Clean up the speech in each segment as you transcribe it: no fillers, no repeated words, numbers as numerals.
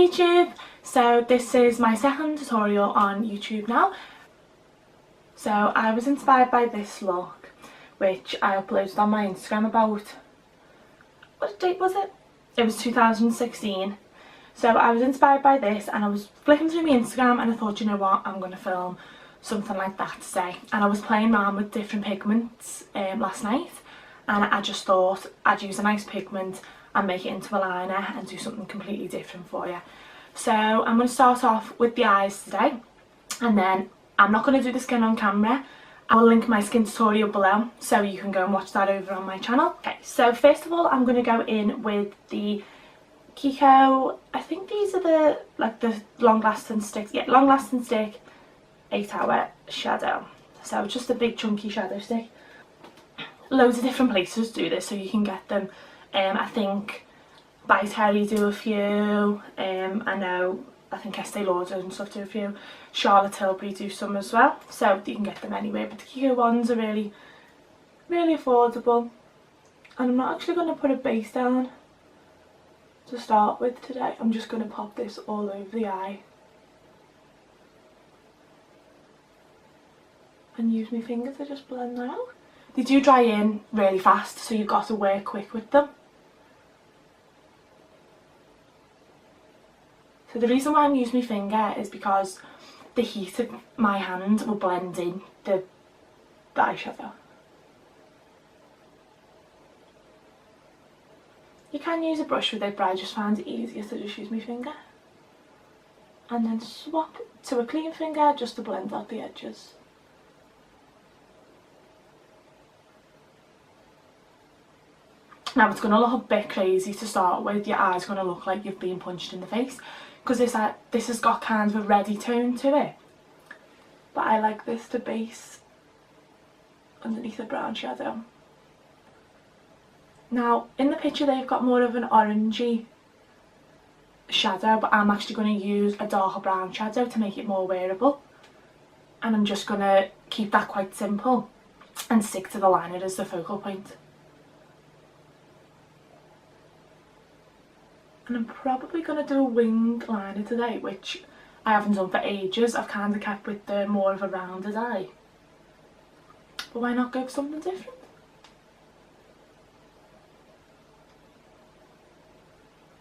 YouTube. So this is my second tutorial on YouTube now. So I was inspired by this look, which I uploaded on my Instagram about, what date was it? It was 2016. So I was inspired by this and I was flicking through my Instagram and I thought, you know what, I'm going to film something like that today. And I was playing around with different pigments last night, and I just thought I'd use a nice pigment and make it into a liner and do something completely different for you. So I'm going to start off with the eyes today, and then I'm not going to do the skin on camera. I will link my skin tutorial below so you can go and watch that over on my channel. Okay, so first of all I'm going to go in with the Kiko, I think these are the long lasting sticks, yeah, long lasting stick 8 hour shadow. So just a big chunky shadow stick. Loads of different places do this, so you can get them. I think By Terry do a few, I think Estee Lauder and stuff do a few, Charlotte Tilbury do some as well, so you can get them anywhere. But the Kiko ones are really affordable, and I'm not actually going to put a base down to start with today. I'm just going to pop this all over the eye and use my finger to just blend that out. They do dry in really fast, so you've got to work quick with them. So the reason why I'm using my finger is because the heat of my hand will blend in the eyeshadow. You can use a brush with it, but I just find it easier to just use my finger. And then swap to a clean finger just to blend out the edges. Now it's going to look a bit crazy to start with. Your eye's going to look like you've been punched in the face, because this has got kind of a reddy tone to it. But I like this to base underneath the brown shadow. Now in the picture they've got more of an orangey shadow, but I'm actually going to use a darker brown shadow to make it more wearable. And I'm just going to keep that quite simple and stick to the liner as the focal point. And I'm probably going to do a winged liner today, which I haven't done for ages. I've kind of kept with the more of a rounded eye. But why not go for something different?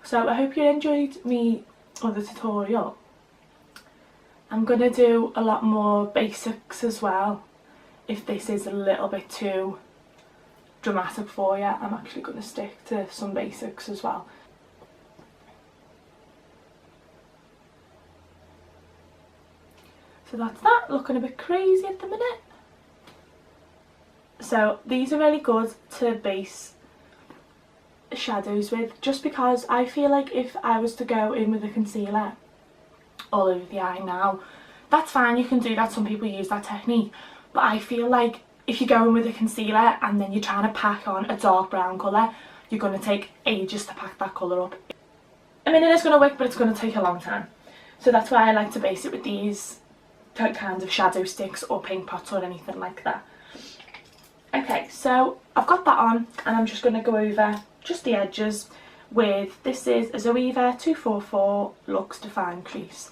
So I hope you enjoyed me on the tutorial. I'm going to do a lot more basics as well. If this is a little bit too dramatic for you, I'm actually going to stick to some basics as well. So that's that, looking a bit crazy at the minute. So these are really good to base shadows with, just because I feel like if I was to go in with a concealer all over the eye now, that's fine, you can do that, some people use that technique, but I feel like if you go in with a concealer and then you're trying to pack on a dark brown colour, you're going to take ages to pack that colour up. I mean, it is going to work, but it's going to take a long time. So that's why I like to base it with these kind of shadow sticks or paint pots or anything like that. Okay, so I've got that on, and I'm just going to go over just the edges with, this is a Zoeva 244 Luxe Define Crease,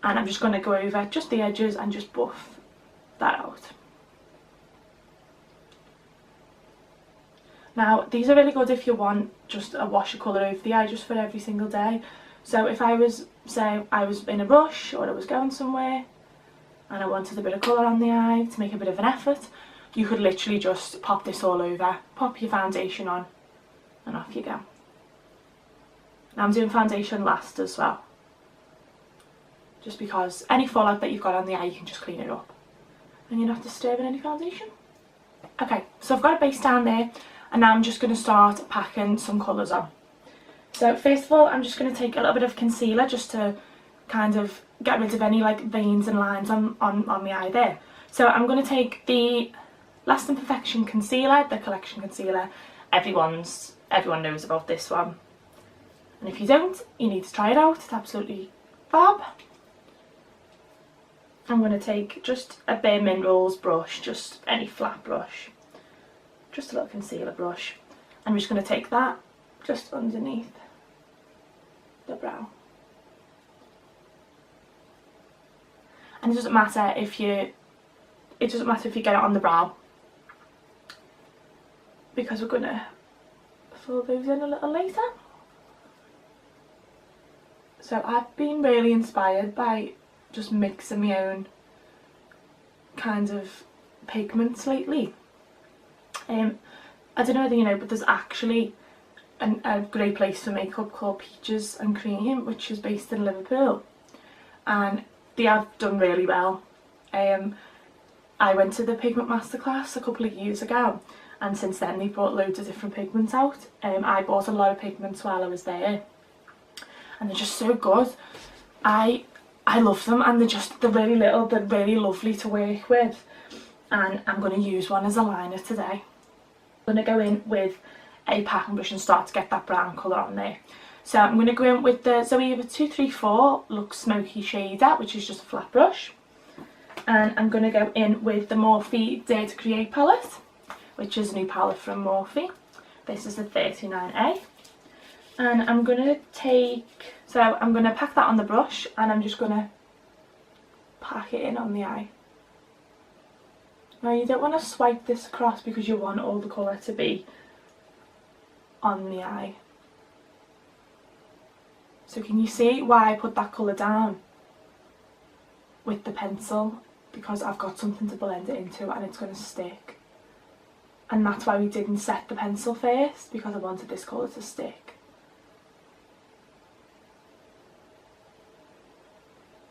and I'm just going to go over just the edges and just buff that out. Now these are really good if you want just a wash of colour over the eye just for every single day. So if I was, say I was in a rush or I was going somewhere and I wanted a bit of colour on the eye to make a bit of an effort, you could literally just pop this all over, pop your foundation on, and off you go. Now I'm doing foundation last as well, just because any fallout that you've got on the eye, you can just clean it up and you're not disturbing any foundation. Okay, so I've got a base down there, and now I'm just going to start packing some colours on. So first of all, I'm just going to take a little bit of concealer just to kind of get rid of any like veins and lines on the eye there. So I'm going to take the Lasting Perfection concealer, the collection concealer. Everyone knows about this one, and if you don't, you need to try it out. It's absolutely fab. I'm going to take just a Bare Minerals brush, just any flat brush, just a little concealer brush. I'm just going to take that just underneath the brow. and it doesn't matter if you get it on the brow, because we're gonna fill those in a little later. So I've been really inspired by just mixing my own kind of pigments lately. I don't know whether you know, but there's actually a great place for makeup called Peaches and Cream, which is based in Liverpool, and they have done really well. I went to the pigment masterclass a couple of years ago, and since then they brought loads of different pigments out. I bought a lot of pigments while I was there, and they're just so good. I love them, and they're really little, they're really lovely to work with, and I'm going to use one as a liner today. I'm going to go in with a packing brush and start to get that brown colour on there. So I'm going to go in with the Zoeva 234 Luxe Smoky Shader, which is just a flat brush. And I'm going to go in with the Morphe Dare to Create palette, which is a new palette from Morphe. This is the 39A. And I'm going to pack that on the brush, and I'm just going to pack it in on the eye. Now you don't want to swipe this across because you want all the colour to be on the eye. So can you see why I put that colour down with the pencil? Because I've got something to blend it into and it's going to stick. And that's why we didn't set the pencil first, because I wanted this colour to stick.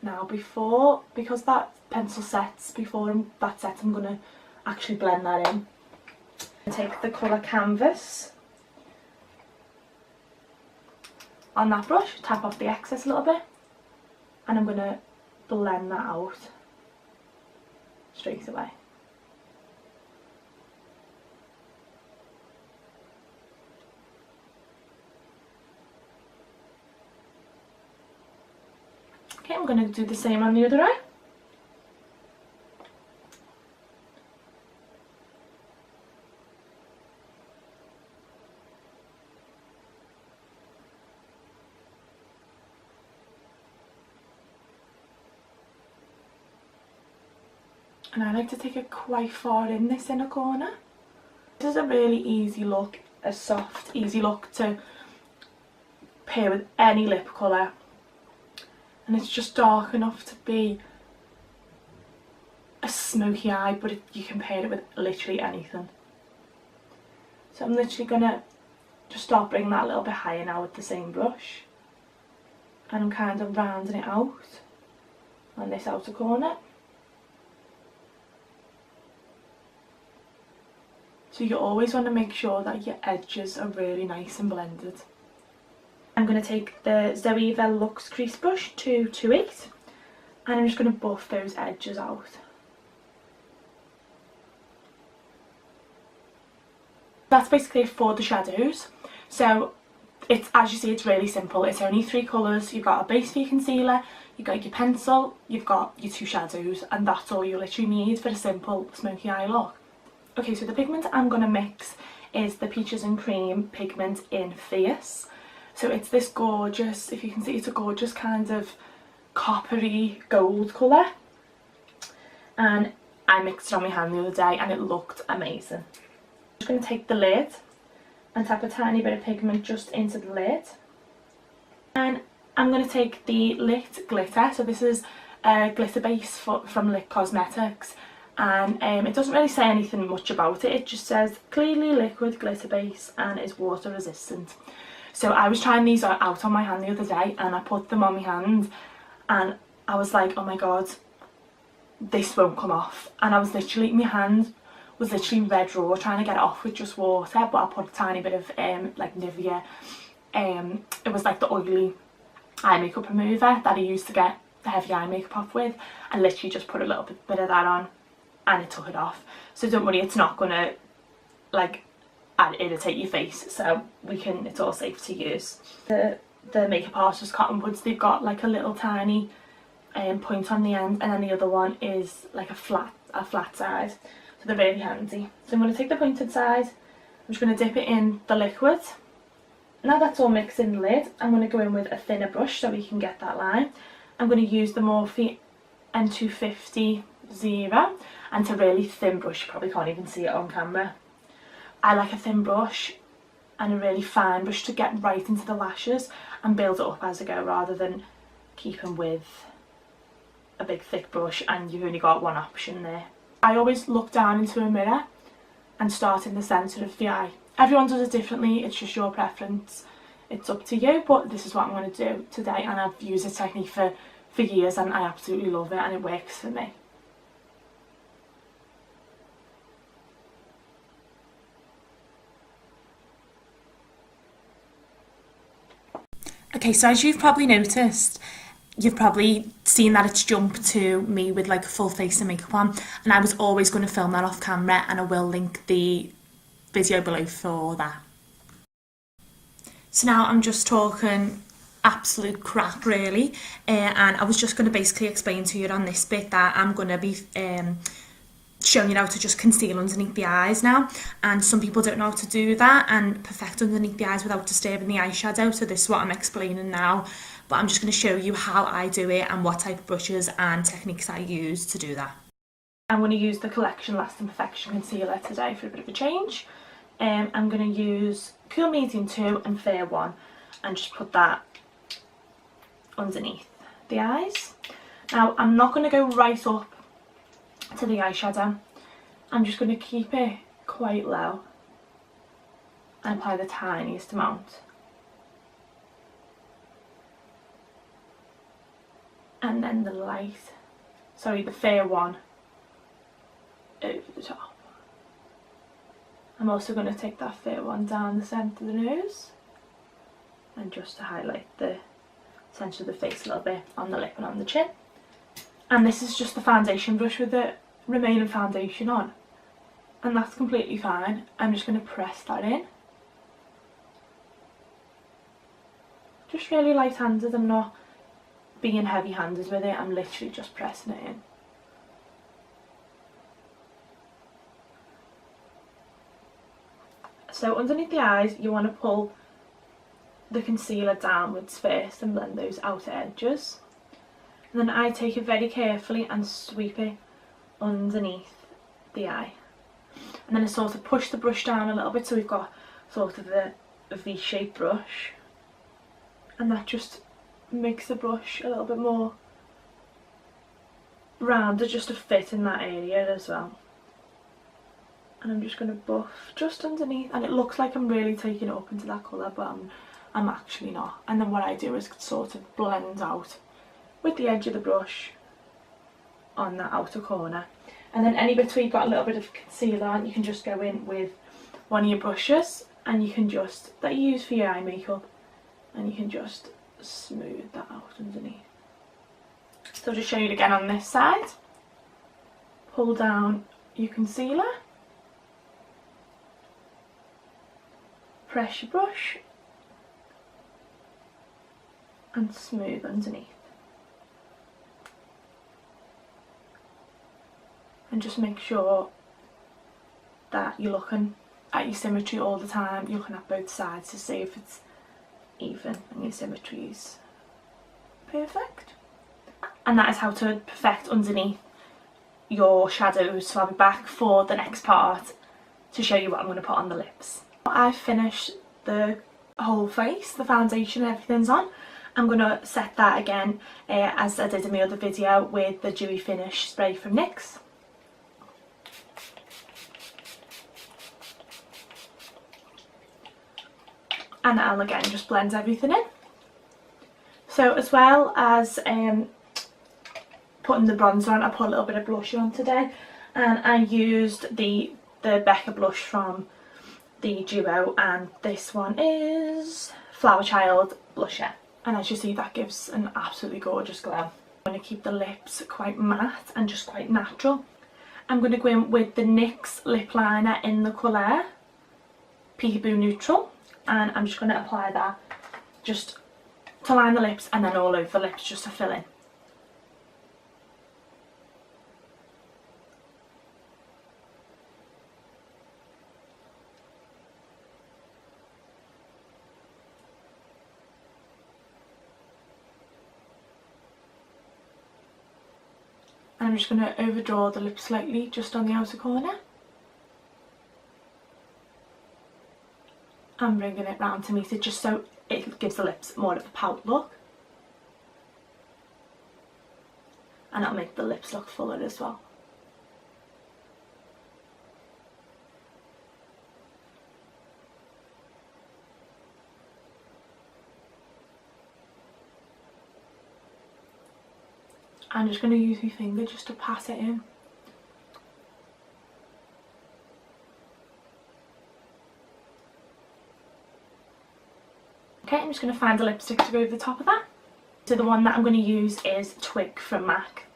Now because that pencil sets, before that sets, I'm going to actually blend that in. Take the colour Canvas on that brush, tap off the excess a little bit, and I'm going to blend that out straight away. Okay, I'm going to do the same on the other eye. And I like to take it quite far in this inner corner. This is a really easy look, a soft, easy look to pair with any lip colour. And it's just dark enough to be a smoky eye, but you can pair it with literally anything. So I'm literally going to just start bringing that a little bit higher now with the same brush. And I'm kind of rounding it out on this outer corner. So you always want to make sure that your edges are really nice and blended. I'm going to take the Zoeva Luxe Crease Brush 228 and I'm just going to buff those edges out. That's basically for the shadows. So it's, as you see, it's really simple. It's only 3 colours. You've got a base for your concealer, you've got your pencil, you've got your 2 shadows, and that's all you literally need for a simple smoky eye look. Okay, so the pigment I'm going to mix is the Peaches and Cream pigment in Fierce. So it's this gorgeous, if you can see, it's a gorgeous kind of coppery gold colour. And I mixed it on my hand the other day and it looked amazing. I'm just going to take the lid and tap a tiny bit of pigment just into the lid. And I'm going to take the Lit Glitter. So this is a glitter base from Lit Cosmetics. And it doesn't really say anything much about it. It just says clearly liquid glitter base and is water resistant. So I was trying these out on my hand the other day and I put them on my hand and I was like, oh my god, this won't come off. And I was literally, my hand was literally red raw trying to get it off with just water, but I put a tiny bit of like Nivea, it was like the oily eye makeup remover that I used to get the heavy eye makeup off with, and literally just put a little bit of that on and it took it off. So don't worry, it's not gonna like irritate your face, so it's all safe to use. The Makeup Artist cotton buds, they've got like a little tiny point on the end, and then the other one is like a flat side, so they're really handy. So I'm going to take the pointed side, I'm just going to dip it in the liquid. Now that's all mixed in the lid, I'm going to go in with a thinner brush so we can get that line. I'm going to use the Morphe N250 Zero, and it's a really thin brush. You probably can't even see it on camera. I like a thin brush and a really fine brush to get right into the lashes and build it up as I go, rather than keeping with a big thick brush and you've only got one option there. I always look down into a mirror and start in the centre of the eye. Everyone does it differently, it's just your preference, it's up to you, but this is what I'm going to do today, and I've used this technique for years and I absolutely love it and it works for me. Okay, so as you've probably noticed, you've probably seen that it's jumped to me with like a full face of makeup on, and I was always going to film that off camera, and I will link the video below for that. So now I'm just talking absolute crap really, and I was just going to basically explain to you on this bit that I'm going to be showing you how to just conceal underneath the eyes now, and some people don't know how to do that and perfect underneath the eyes without disturbing the eyeshadow, so this is what I'm explaining now, but I'm just going to show you how I do it and what type of brushes and techniques I use to do that. I'm going to use the Collection Lasting Perfection Concealer today for a bit of a change. I'm going to use Cool Medium 2 and Fair 1 and just put that underneath the eyes. Now I'm not going to go right up to the eyeshadow, I'm just going to keep it quite low and apply the tiniest amount. And then the Fair 1 over the top. I'm also going to take that Fair 1 down the centre of the nose and just to highlight the centre of the face a little bit on the lip and on the chin. And this is just the foundation brush with the remaining foundation on, and that's completely fine. I'm just going to press that in. Just really light handed, I'm not being heavy handed with it, I'm literally just pressing it in. So underneath the eyes you want to pull the concealer downwards first and blend those outer edges. And then I take it very carefully and sweep it underneath the eye. And then I sort of push the brush down a little bit so we've got sort of a V-shaped brush. And that just makes the brush a little bit more rounded just to fit in that area as well. And I'm just going to buff just underneath, and it looks like I'm really taking it up into that colour, but I'm actually not. And then what I do is sort of blend out with the edge of the brush on that outer corner. And then any bits where you've got a little bit of concealer on, you can just go in with one of your brushes and you can just, that you use for your eye makeup, and you can just smooth that out underneath. So I'll just show you again on this side. Pull down your concealer, press your brush and smooth underneath. And just make sure that you're looking at your symmetry all the time. You're looking at both sides to see if it's even and your symmetry is perfect. And that is how to perfect underneath your shadows. So I'll be back for the next part to show you what I'm going to put on the lips. I've finished the whole face, the foundation and everything's on. I'm going to set that again as I did in my other video with the Dewy Finish spray from NYX. And I'll again just blend everything in. So as well as putting the bronzer on, I put a little bit of blusher on today, and I used the Becca blush from the Duo, and this one is Flower Child blusher, and as you see that gives an absolutely gorgeous glow. I'm going to keep the lips quite matte and just quite natural. I'm going to go in with the NYX lip liner in the colour Peekaboo Neutral, and I'm just going to apply that just to line the lips and then all over the lips just to fill in. And I'm just going to overdraw the lip slightly just on the outer corner. I'm bringing it round to meet it just so it gives the lips more of a pout look. And it'll make the lips look fuller as well. I'm just going to use my finger just to pat it in. Okay, I'm just going to find a lipstick to go over the top of that. So the one that I'm going to use is Twig from MAC.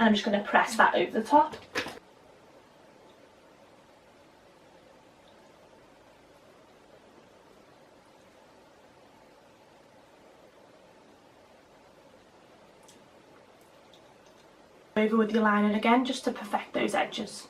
And I'm just going to press that over the top. Over with your liner again just to perfect those edges.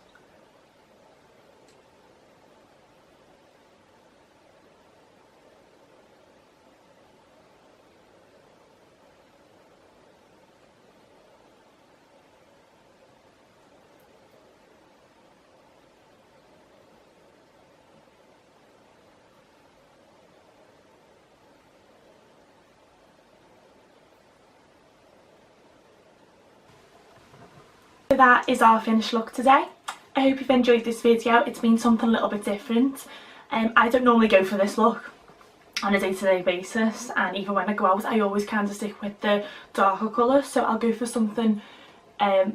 So that is our finished look today. I hope you've enjoyed this video. It's been something a little bit different. I don't normally go for this look on a day-to-day basis, and even when I go out I always kind of stick with the darker colours, so I'll go for something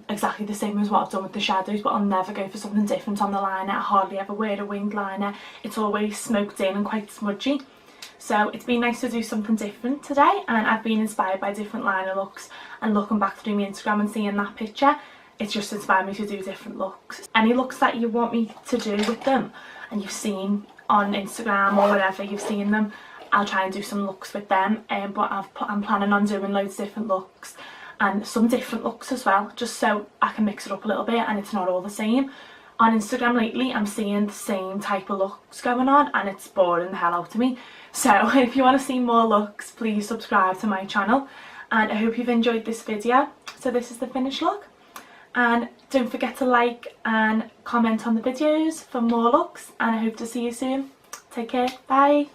exactly the same as what I've done with the shadows, but I'll never go for something different on the liner. I hardly ever wear a winged liner. It's always smoked in and quite smudgy. So it's been nice to do something different today, and I've been inspired by different liner looks, and looking back through my Instagram and seeing that picture, it's just inspired me to do different looks. Any looks that you want me to do with them and you've seen on Instagram or wherever you've seen them, I'll try and do some looks with them. But I'm planning on doing loads of different looks and some different looks as well, just so I can mix it up a little bit and it's not all the same. On Instagram lately I'm seeing the same type of looks going on and it's boring the hell out of me. So if you want to see more looks, please subscribe to my channel, and I hope you've enjoyed this video. So this is the finished look. And don't forget to like and comment on the videos for more looks, and I hope to see you soon. Take care, bye.